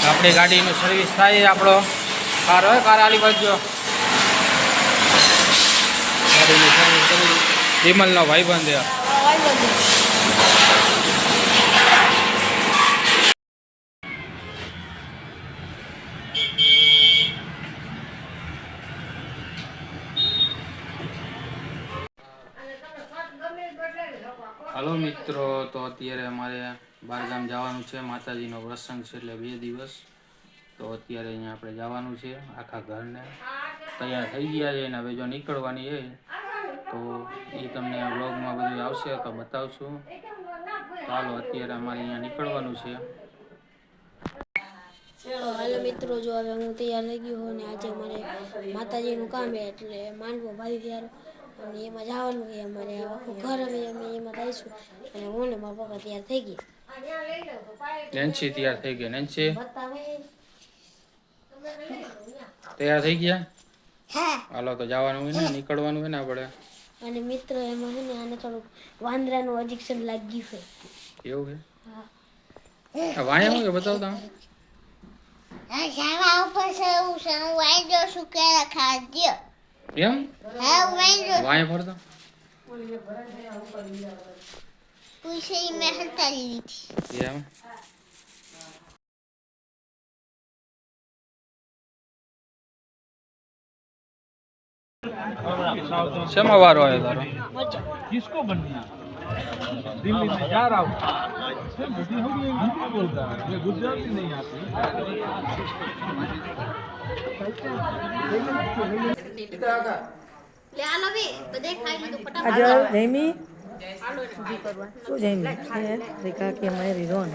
આપણી ગાડીનું સર્વિસ થાય આપણો કાર હોય કાર આલી બાજુ ગાડીની સર્વિસ કરી વિમલનો ભાઈબંધ છે. હલો મિત્રો, તો અત્યારે અમારે બહારગામ જવાનું છે. માતાજીનો પ્રસંગ છે એટલે 2 દિવસ. તો અત્યારે અહીંયા આપણે જવાનું છે. આખા ઘરને તૈયાર થઈ ગયા છે અને હવે જો નીકળવાની છે તો એ તમને વ્લોગમાં બધું આવશે તો બતાવશું. ચાલો અત્યારે અમારે અહીંયા નીકળવાનું છે. હાલો મિત્રો, જો હવે હું તૈયાર થઈ ગયો અને આજે અમારે માતાજીનું કામ છે એટલે માંડવો ભાઈ ત્યારે અને એમાં જવાનું છે. અમારે આખું ઘર અમે એમાં રહીશું અને હું ને મારા પપ્પા તૈયાર થઈ ગયા. નેન્સી તૈયાર થઈ ગઈ. નેન્સી તૈયાર થઈ ગયા? હાલો તો જવાનું હોય ને, નીકળવાનું હોય ને આપણે. અને મિત્ર એમાં છે ને આને થોડુંક વાંદરાનું એડિક્શન લાગી છે. એવું છે? હા. વાયા હું કે બતાવતા શાળા ઉપર સૌ વાંદરો શું કે ખાદ્ય એમ? હા વાંદરો વાયા ફરતા પૂછે મેં હટાવી લીધી. એમ? શેમાં વારો આવ્યો તારો? किसको बनना दिल्ली में जा रहा हूँ हिंदी बोलता है ये गुजराती नहीं आती જયમી શું જયમી રેખા કે મારી રોન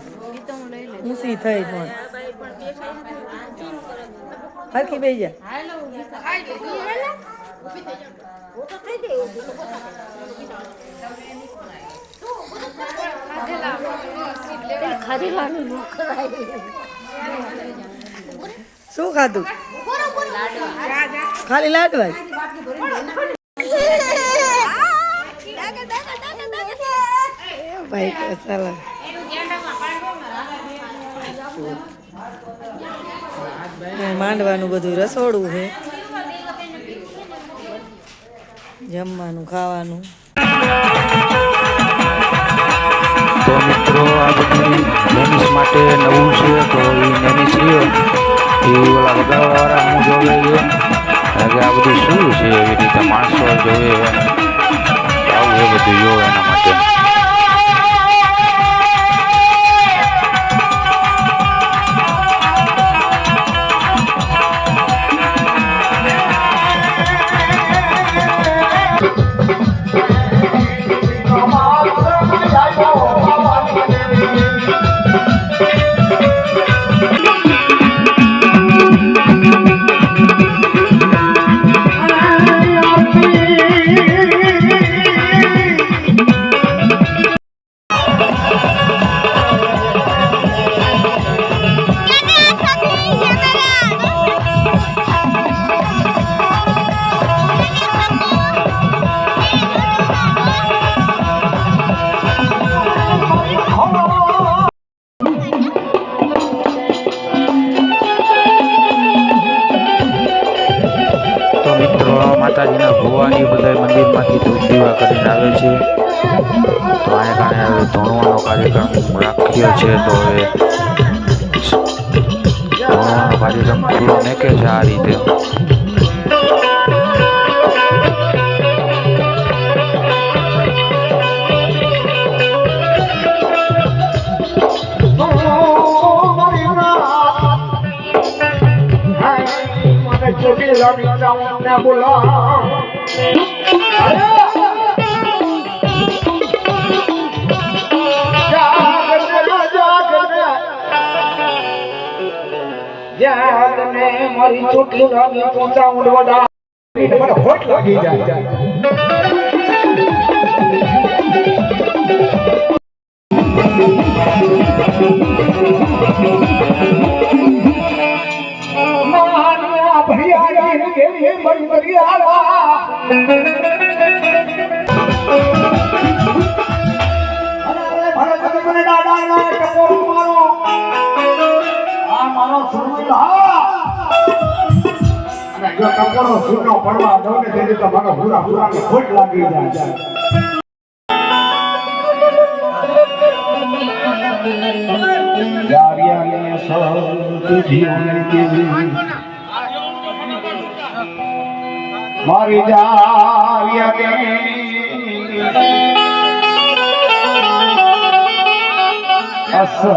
ઊંસી થઈ રોન હરખી બેસી જા. શું ખાધું? ખાલી લાડવા. ભાઈ ચાલો માંડવાનું બધું રસોડું છે, જમવાનું ખાવાનું. તો મિત્રો આ બધું નેમિસ માટે નવું છે. તો એ નેમિસ રહ્યો એ ઓલા વગાડવાવાળા હું જોવે છે કે આ બધું શું છે, એવી રીતે માણસો જોવે આવું એ બધું જોવે એના માટે. માતાજીના ભુવાની બધા મંદિરમાંથી ધૂપ દીવા કરીને આવે છે. તો આને કારણે હવે ધોણવાનો કાર્યક્રમ રાખ્યો છે. તો હવે ધોણવાનો કાર્યક્રમ પૂરો મેકે છે આ રીતે. મારી ચોટલી લાગી પોચા ઉડવડા મને હોટ લાગી જાય. ભૈયા કેવી બડી બડી આવા ભરત મને દાદા ટકોર મારો આ મારો અને જો ટકોરો સૂનો પડવા દઉં ને તેથી તો મને હુરા હુરાની ખોટ લાગી જાય. જારિયાને સૌ જીવન મારી જારિયાને અસલ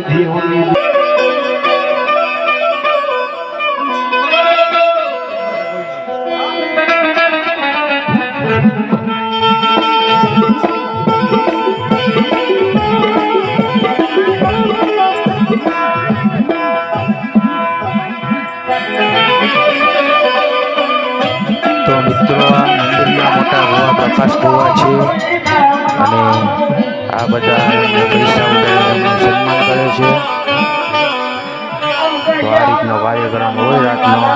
જીવન તો મિત્રો આ મંદિરના મોટા ભુવા પ્રકાશ ભુવા છે અને આ બધા પૈસા ઉડાડીને સન્માન કરે છે. તો આ રીતનો કાર્યક્રમ હોય રાતનો.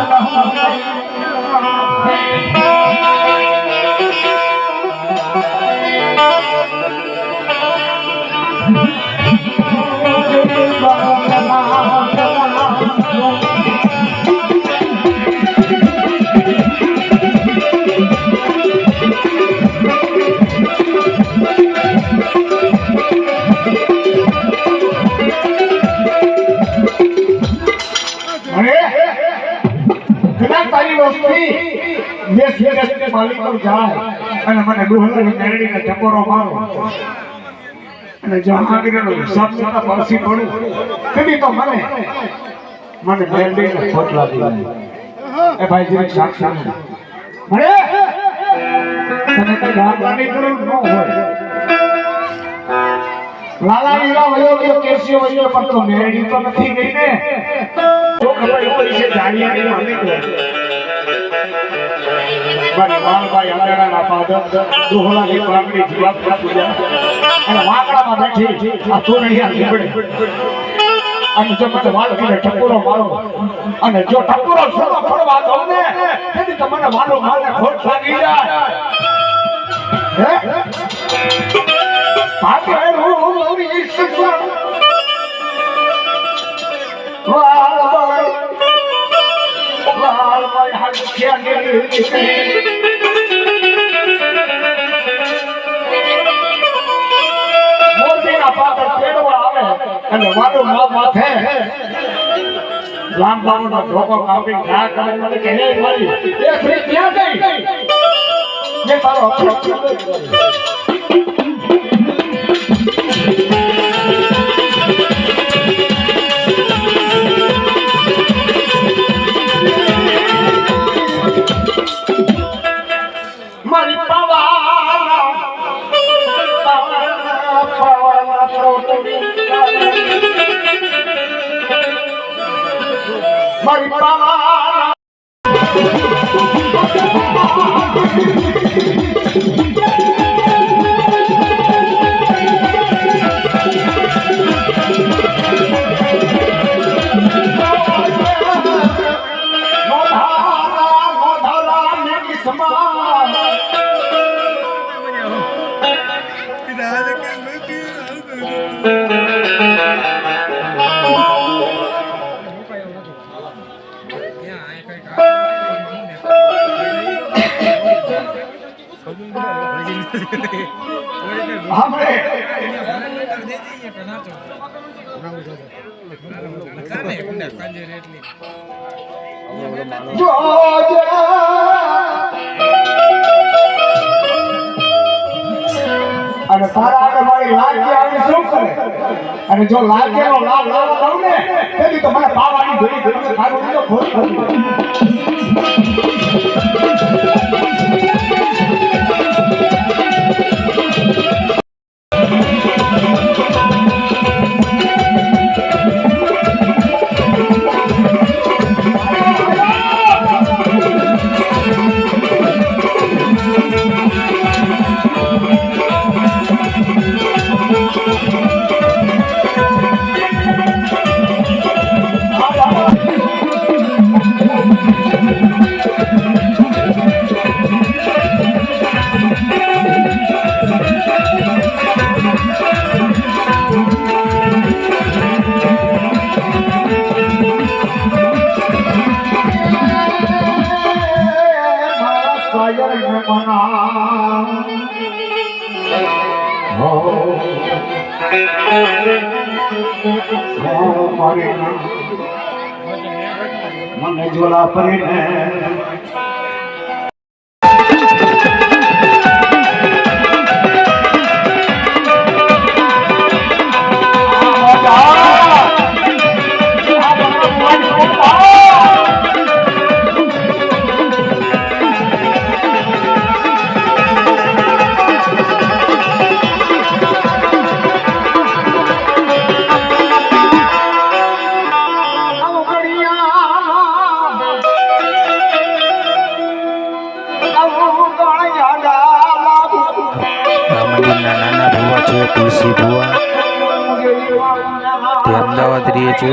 અને મને ડુહલાની મેરડીને ટકોરો મારો અને જો આગળનો સબસતા પાસી પડું કદી તો મને મેરડીને ખોટ લાગી. એ ભાઈ જે સાક્ષાત મને તને કઈ ગામડાની જરૂર ન હોય. લાલા વીરા વયો ગયો કેસી વયો પણ તો મેરડી તો નથી ગઈ ને. તો ખબર પડી છે જાણિયાની માની મારી વાલભાઈ અંધારાના પાદર દોહલાની પાકડી જીવાત પૂજા અને વાકડામાં બેઠી આ તોરણિયા નીકળે અને જો મને વાલભાઈને ટકોરો મારો અને જો ટકોરો સોનો પડવા દઉં ને તેથી તો મને વાલો માને ખોટ લાગી જાય. હે પાકે હું ઈશ્વર વાલભાઈ હાથ મોતીના પાત્ર તેડવા આવે અને વાળું માથે રામબાબુનો ધોકો કાપી ના કરે મને કે હે મારી એ ફ્રી ક્યાં ગઈ જે તારો મારી અને તારા આગળ મારી લાગી આવી શું કરે અને જો લાગેનો લાભ લાવવા દઉં ને તેથી તો મને પાવાની ધોરી ધોરી ખાવું તો ખોટ મને જોલા પરીને આ મંદિરના નાના ભુવા છે તુલસી ભુવા, તે અમદાવાદ રહે છે.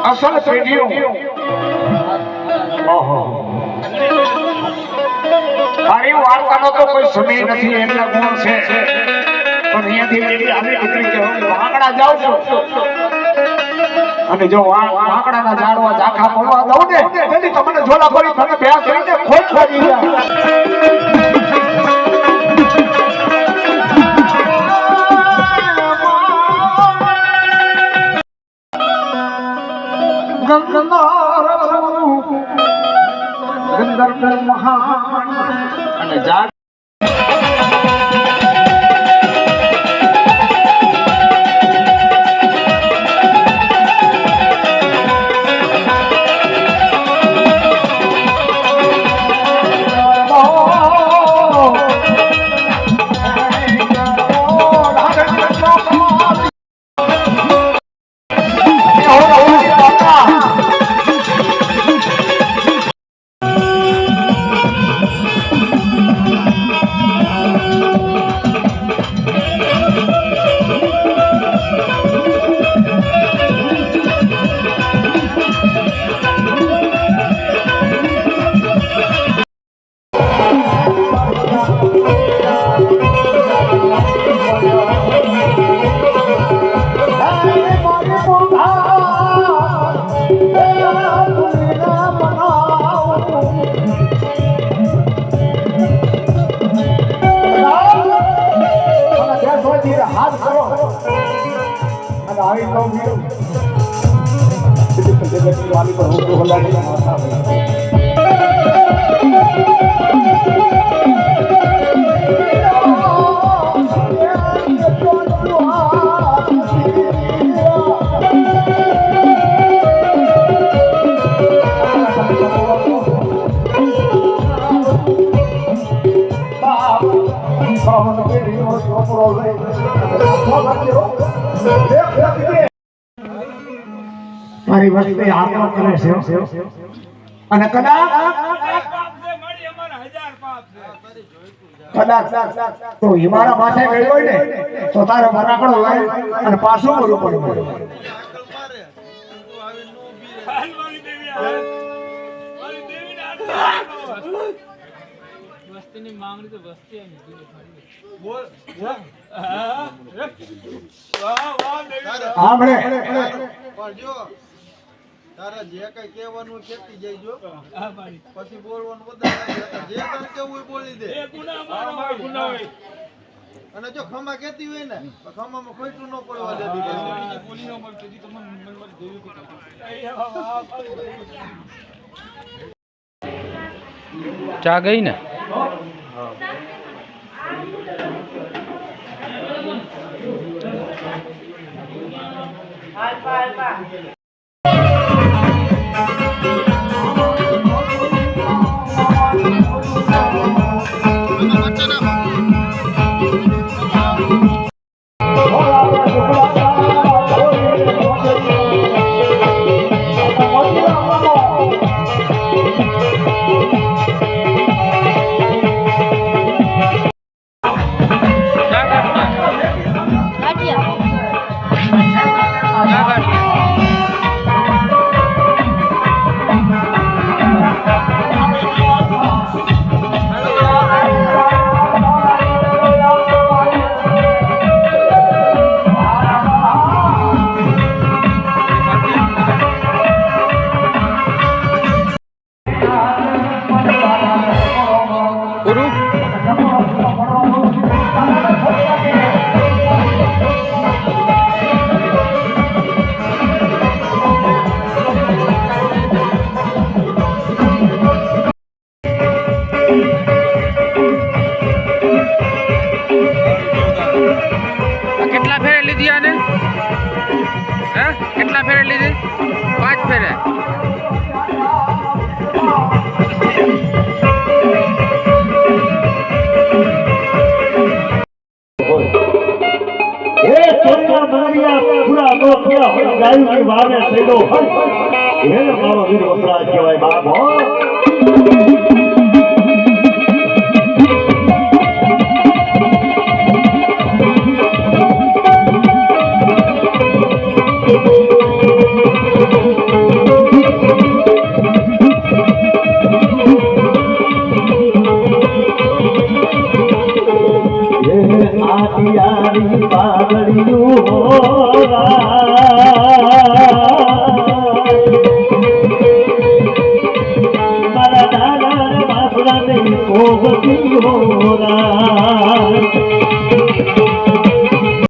અસલ પેઢીઓ ઓહો અરે વાર્તાનો તો કોઈ સમય નથી, એમના ગુણ છે. પણ અહીંયાથી એવી આવી દીકરી કે હું વાંકડા જાઉં છું અને જો વાંકડાના ઝાડવા ઝાંખા પડવા દઉં ને તેથી તમને ઝોલા પડી મને ભેંસ કરીને ખોટ ખોડી જાય. ગંધર્વ મહાન અને જાગ હાથ કરો અને આવી તો જગતની વાલી પર હું હલાવી માથા મારી વસ્તી આગ્રહ કરે છે અને કદાચ તો હિમારા પાસે ગયો હોય ને તો તારે મરાકડો હોય અને પાછું બોલવું પડે. વસ્તીની માંગણી તો વસ્તી આપણે તારા જે કઈ કહેવાનું ખેતી જઈજો પછી બોલવાનું વધારે જે તને કેવું બોલી દે અને જો ખમા કેતી હોય ને તો ખમામાં ખોટું ન પડવા છે. ચા ગઈ ને આ કેટલા ફેરે લીધી આને? હે કેટલા ફેરે લીધી? 5 ફેરે. મારા દાદા બાપડા ને